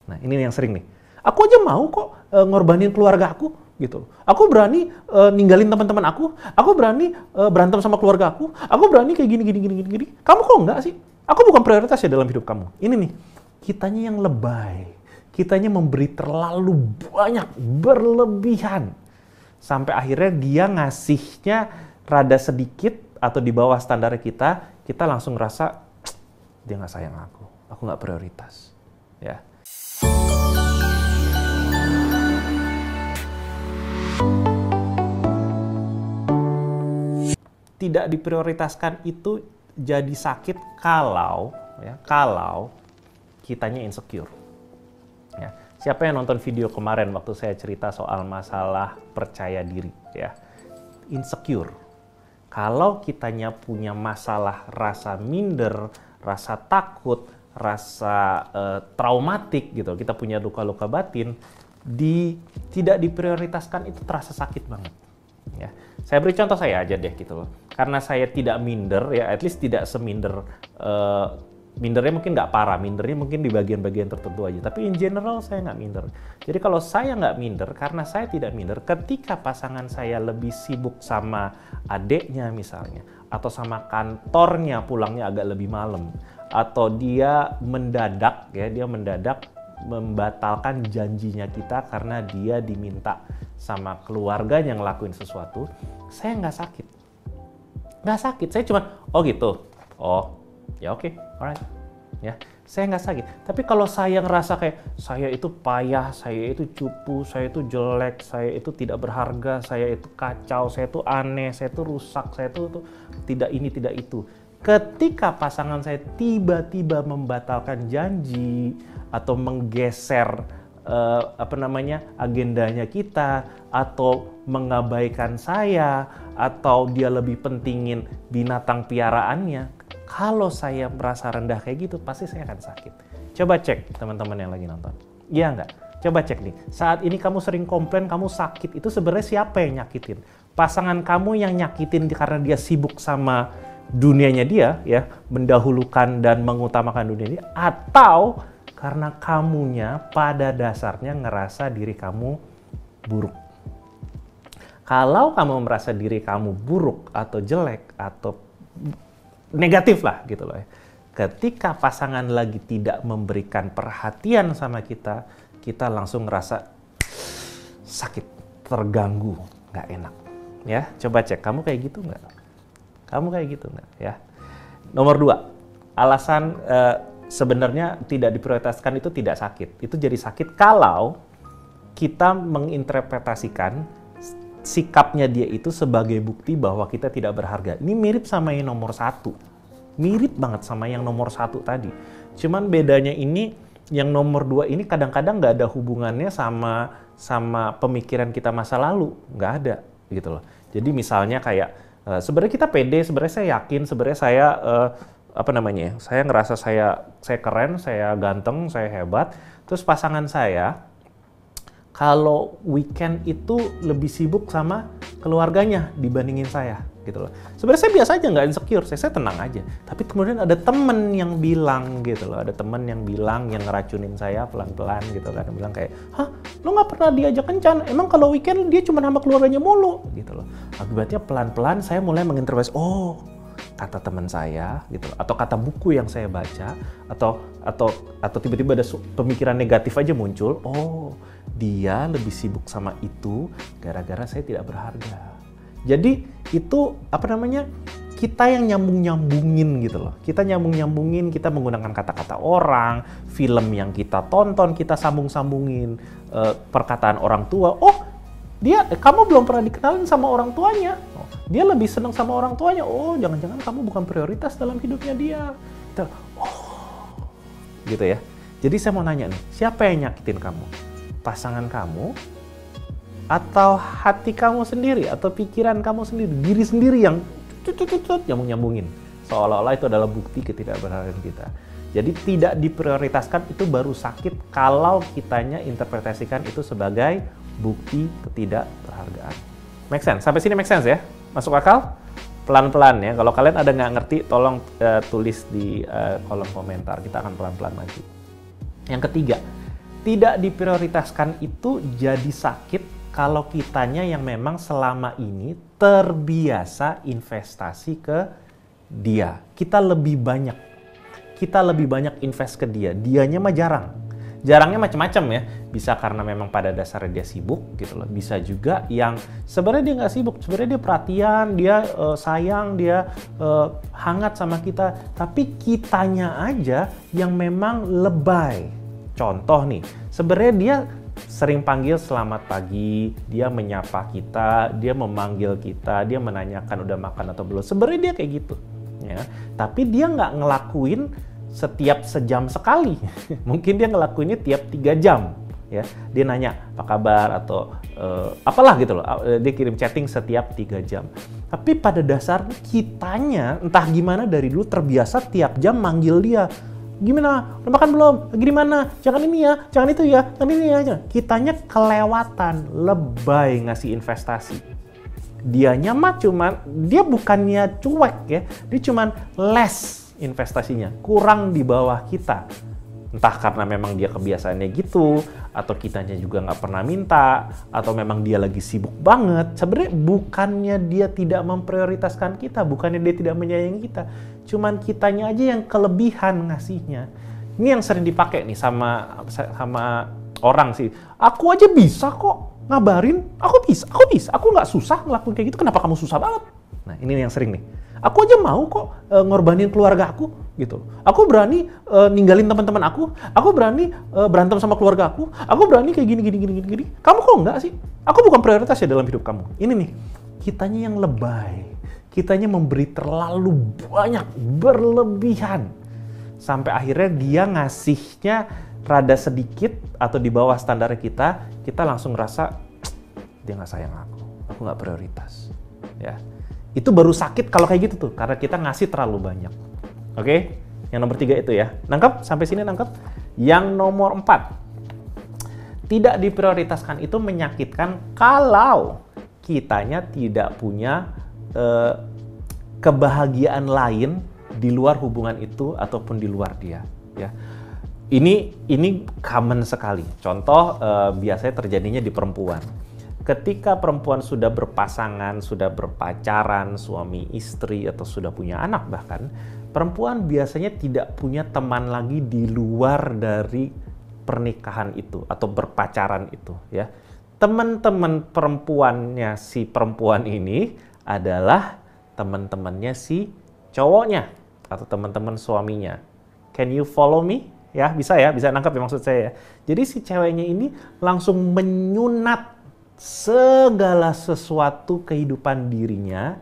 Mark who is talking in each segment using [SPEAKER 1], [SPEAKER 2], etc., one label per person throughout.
[SPEAKER 1] Nah, ini yang sering nih. Aku aja mau kok ngorbanin keluarga aku, gitu. Aku berani ninggalin teman-teman aku berani berantem sama keluarga aku berani kayak gini. Kamu kok enggak sih? Aku bukan prioritas ya dalam hidup kamu. Ini nih, kitanya yang lebay. Kitanya memberi terlalu banyak, berlebihan. Sampai akhirnya dia ngasihnya rada sedikit atau di bawah standar kita langsung ngerasa dia nggak sayang aku nggak prioritas, ya. Tidak diprioritaskan itu jadi sakit kalau kitanya insecure. Ya. Siapa yang nonton video kemarin waktu saya cerita soal masalah percaya diri, ya? Insecure. Kalau kitanya punya masalah rasa minder, rasa takut, rasa traumatik gitu, kita punya luka-luka batin, tidak diprioritaskan itu terasa sakit banget. Ya. Saya beri contoh saya aja deh gitu loh. Karena saya tidak minder, ya at least tidak seminder, mindernya mungkin nggak parah, mindernya mungkin di bagian-bagian tertentu aja. Tapi in general saya nggak minder. Jadi kalau saya nggak minder, karena saya tidak minder, ketika pasangan saya lebih sibuk sama adeknya misalnya, atau sama kantornya pulangnya agak lebih malam, atau dia mendadak membatalkan janjinya kita karena dia diminta sama keluarganya ngelakuin sesuatu, saya nggak sakit. Nggak sakit, saya cuma, oh gitu, oh ya oke, alright, ya, saya nggak sakit. Tapi kalau saya ngerasa kayak saya itu payah, saya itu cupu, saya itu jelek, saya itu tidak berharga, saya itu kacau, saya itu aneh, saya itu rusak, saya itu tidak ini tidak itu. Ketika pasangan saya tiba-tiba membatalkan janji atau menggeser agendanya kita, atau mengabaikan saya, atau dia lebih pentingin binatang piaraannya, kalau saya merasa rendah kayak gitu, pasti saya akan sakit. Coba cek teman-teman yang lagi nonton. Iya nggak? Coba cek nih. Saat ini kamu sering komplain kamu sakit, itu sebenarnya siapa yang nyakitin? Pasangan kamu yang nyakitin karena dia sibuk sama dunianya dia, ya, mendahulukan dan mengutamakan dunia dia, atau karena kamunya pada dasarnya ngerasa diri kamu buruk. Kalau kamu merasa diri kamu buruk atau jelek atau negatif lah gitu loh ya. Ketika pasangan lagi tidak memberikan perhatian sama kita, kita langsung ngerasa sakit, terganggu, nggak enak. Ya, coba cek, kamu kayak gitu nggak? Kamu kayak gitu nggak? Ya. Nomor 2, alasan sebenarnya tidak diprioritaskan itu tidak sakit. Itu jadi sakit kalau kita menginterpretasikan sikapnya dia itu sebagai bukti bahwa kita tidak berharga. Ini mirip sama yang nomor 1. Mirip banget sama yang nomor 1 tadi. Cuman bedanya ini, yang nomor 2 ini kadang-kadang nggak ada hubungannya sama pemikiran kita masa lalu. Nggak ada gitu loh. Jadi misalnya kayak, sebenarnya kita pede, sebenarnya saya yakin, sebenarnya saya saya ngerasa saya keren, saya ganteng, saya hebat. Terus pasangan saya kalau weekend itu lebih sibuk sama keluarganya dibandingin saya, gitu loh. Sebenarnya saya biasa aja, nggak insecure, saya tenang aja. Tapi kemudian ada temen yang bilang gitu loh, ada temen yang bilang, yang ngeracunin saya pelan-pelan gitu kan, bilang kayak, hah, lo nggak pernah diajak kencan? Emang kalau weekend dia cuma sama keluarganya mulu, gitu loh. Akibatnya pelan-pelan saya mulai menginterpretasi, oh, kata teman saya gitu, atau kata buku yang saya baca, atau tiba-tiba ada pemikiran negatif aja muncul, oh dia lebih sibuk sama itu gara-gara saya tidak berharga. Jadi itu kita yang nyambung-nyambungin gitu loh. Kita nyambung-nyambungin, kita menggunakan kata-kata orang, film yang kita tonton, kita sambung-sambungin perkataan orang tua. Oh, kamu belum pernah dikenalin sama orang tuanya. Oh, dia lebih senang sama orang tuanya. Oh, jangan-jangan kamu bukan prioritas dalam hidupnya dia. Gitu ya. Jadi saya mau nanya nih, siapa yang nyakitin kamu? Pasangan kamu? Atau hati kamu sendiri? Atau pikiran kamu sendiri? Diri sendiri yang nyambung-nyambungin. Seolah-olah itu adalah bukti ketidakberhargaan kita. Jadi tidak diprioritaskan itu baru sakit kalau kitanya interpretasikan itu sebagai bukti ketidakberhargaan. Make sense? Sampai sini make sense ya? Masuk akal? Pelan-pelan ya. Kalau kalian ada nggak ngerti, tolong tulis di kolom komentar. Kita akan pelan-pelan maju. Yang ketiga, Tidak diprioritaskan itu jadi sakit kalau kitanya yang memang selama ini terbiasa investasi ke dia. Kita lebih banyak invest ke dia. Dianya mah jarang. Jarangnya macam-macam ya. Bisa karena memang pada dasarnya dia sibuk gitu loh. Bisa juga yang sebenarnya dia nggak sibuk. Sebenarnya dia perhatian, dia sayang, dia hangat sama kita. Tapi kitanya aja yang memang lebay. Contoh nih, sebenarnya dia sering panggil selamat pagi, dia menyapa kita, dia memanggil kita, dia menanyakan udah makan atau belum. Sebenarnya dia kayak gitu. Ya. Tapi dia nggak ngelakuin setiap sejam sekali. Mungkin dia ngelakuinnya tiap 3 jam. Ya. Dia nanya apa kabar atau apalah gitu loh. Dia kirim chatting setiap 3 jam. Tapi pada dasarnya kitanya entah gimana dari dulu terbiasa tiap jam manggil dia. Gimana? Udah makan belum? Lagi di mana? Jangan ini ya, jangan itu ya, jangan ini ya. Kitanya kelewatan, lebay ngasih investasi. Dianya mah dia bukannya cuek ya, dia cuman less investasinya, kurang di bawah kita. Entah karena memang dia kebiasaannya gitu, atau kitanya juga nggak pernah minta, atau memang dia lagi sibuk banget. Sebenarnya bukannya dia tidak memprioritaskan kita, bukannya dia tidak menyayangi kita, cuman kitanya aja yang kelebihan ngasihnya. Ini yang sering dipakai nih sama orang sih. Aku aja bisa kok ngabarin, aku bisa, aku nggak susah ngelakuin kayak gitu, kenapa kamu susah banget? Nah ini yang sering nih. Aku aja mau kok ngorbanin keluarga aku gitu. Aku berani ninggalin teman-teman aku berani berantem sama keluarga aku berani kayak gini. Kamu kok enggak sih? Aku bukan prioritas ya dalam hidup kamu. Ini nih, kitanya yang lebay. Kitanya memberi terlalu banyak, berlebihan. Sampai akhirnya dia ngasihnya rada sedikit atau di bawah standar kita langsung ngerasa dia nggak sayang aku nggak prioritas. Ya. Itu baru sakit kalau kayak gitu tuh, karena kita ngasih terlalu banyak. Oke? Yang nomor 3 itu ya. Nangkep? Sampai sini nangkep? Yang nomor 4. Tidak diprioritaskan itu menyakitkan kalau kitanya tidak punya kebahagiaan lain di luar hubungan itu ataupun di luar dia. Ya. Ini common sekali. Contoh biasanya terjadinya di perempuan. Ketika perempuan sudah berpasangan, sudah berpacaran, suami istri, atau sudah punya anak bahkan, perempuan biasanya tidak punya teman lagi di luar dari pernikahan itu atau berpacaran itu. Ya, teman-teman perempuannya si perempuan ini adalah teman-temannya si cowoknya atau teman-teman suaminya. Can you follow me? Ya, bisa nangkap ya maksud saya ya. Jadi si ceweknya ini langsung menyunat segala sesuatu kehidupan dirinya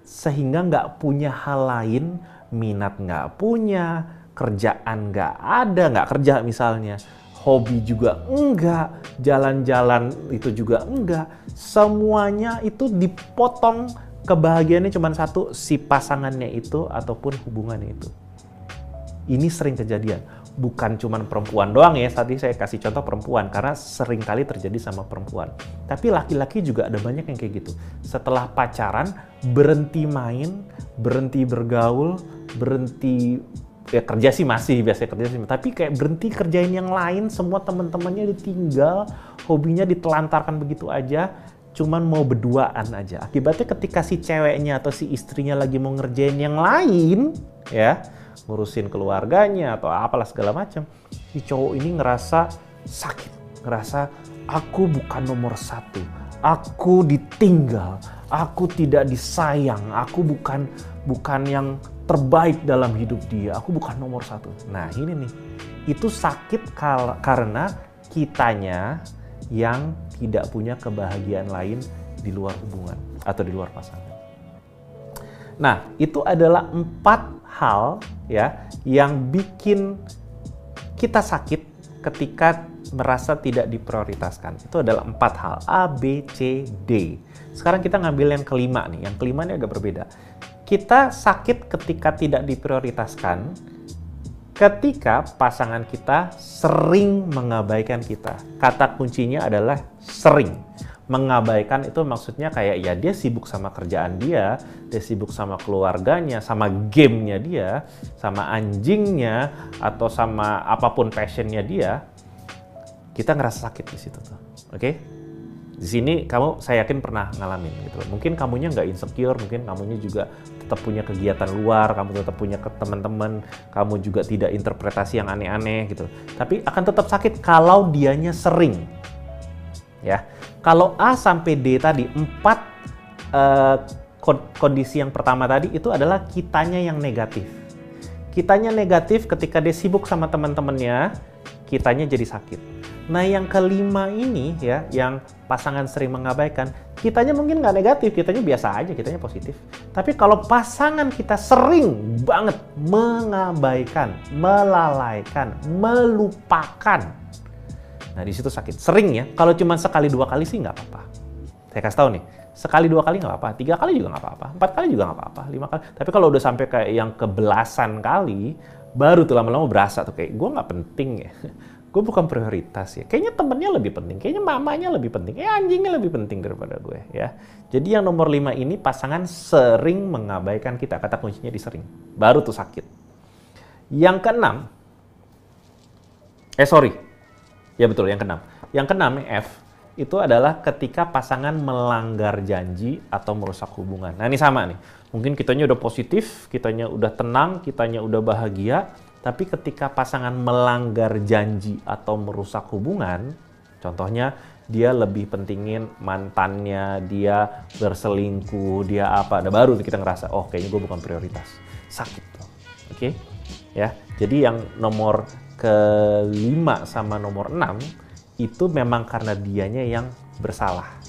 [SPEAKER 1] sehingga nggak punya hal lain, minat nggak punya, kerjaan nggak ada, nggak kerja misalnya, hobi juga enggak, jalan-jalan itu juga enggak, semuanya itu dipotong, kebahagiaannya cuma satu, si pasangannya itu ataupun hubungannya itu. Ini sering kejadian. Bukan cuma perempuan doang ya, tadi saya kasih contoh perempuan karena sering kali terjadi sama perempuan. Tapi laki-laki juga ada banyak yang kayak gitu. Setelah pacaran, berhenti main, berhenti bergaul, berhenti ya kerja sih masih, biasanya kerja sih, tapi kayak berhenti kerjain yang lain, semua teman-temannya ditinggal, hobinya ditelantarkan begitu aja, cuman mau berduaan aja. Akibatnya ketika si ceweknya atau si istrinya lagi mau ngerjain yang lain, ya, ngurusin keluarganya atau apalah segala macam, si cowok ini ngerasa sakit, ngerasa aku bukan nomor 1, aku ditinggal, aku tidak disayang, aku bukan yang terbaik dalam hidup dia, aku bukan nomor 1. Nah ini nih, itu sakit karena kitanya yang tidak punya kebahagiaan lain di luar hubungan atau di luar pasangan. Nah, itu adalah 4 hal ya yang bikin kita sakit ketika merasa tidak diprioritaskan. Itu adalah 4 hal, A, B, C, D. Sekarang kita ngambil yang kelima nih. Yang kelima ini agak berbeda. Kita sakit ketika tidak diprioritaskan ketika pasangan kita sering mengabaikan kita. Kata kuncinya adalah sering. Mengabaikan itu maksudnya kayak ya dia sibuk sama kerjaan dia sibuk sama keluarganya, sama gamenya dia, sama anjingnya, atau sama apapun passionnya dia. kita ngerasa sakit di situ tuh. Oke? Di sini saya yakin pernah ngalamin gitu. Mungkin kamunya nggak insecure, mungkin kamunya juga tetap punya kegiatan luar, kamu tetap punya teman-teman, kamu juga tidak interpretasi yang aneh-aneh gitu. Tapi akan tetap sakit kalau dianya sering. Ya. Kalau A sampai D tadi 4 kondisi yang pertama tadi itu adalah kitanya yang negatif. Kitanya negatif ketika dia sibuk sama teman-temannya, kitanya jadi sakit. Nah yang kelima ini ya, yang pasangan sering mengabaikan, kitanya mungkin nggak negatif, kitanya biasa aja, kitanya positif. Tapi kalau pasangan kita sering banget mengabaikan, melalaikan, melupakan, nah di situ sakit. Sering ya, kalau cuma sekali 2 kali sih nggak apa-apa. Saya kasih tahu nih, sekali 2 kali nggak apa-apa, 3 kali juga nggak apa-apa, 4 kali juga nggak apa-apa, 5 kali. Tapi kalau udah sampai kayak yang kebelasan kali, baru tuh lama-lama berasa tuh kayak gue nggak penting ya. Gue bukan prioritas ya. Kayaknya temennya lebih penting, kayaknya mamanya lebih penting, anjingnya lebih penting daripada gue ya. Jadi yang nomor 5 ini pasangan sering mengabaikan kita. Kata kuncinya di sering. Baru tuh sakit. Yang keenam, ya betul yang keenam. Yang keenam F itu adalah ketika pasangan melanggar janji atau merusak hubungan. Nah ini sama nih. Mungkin kitanya udah positif, kitanya udah tenang, kitanya udah bahagia. Tapi ketika pasangan melanggar janji atau merusak hubungan, contohnya dia lebih pentingin mantannya, dia berselingkuh, dia apa, nah baru kita ngerasa, oh kayaknya gue bukan prioritas. Sakit tuh, oke? Ya, jadi yang nomor ke-5 sama nomor 6, itu memang karena dianya yang bersalah.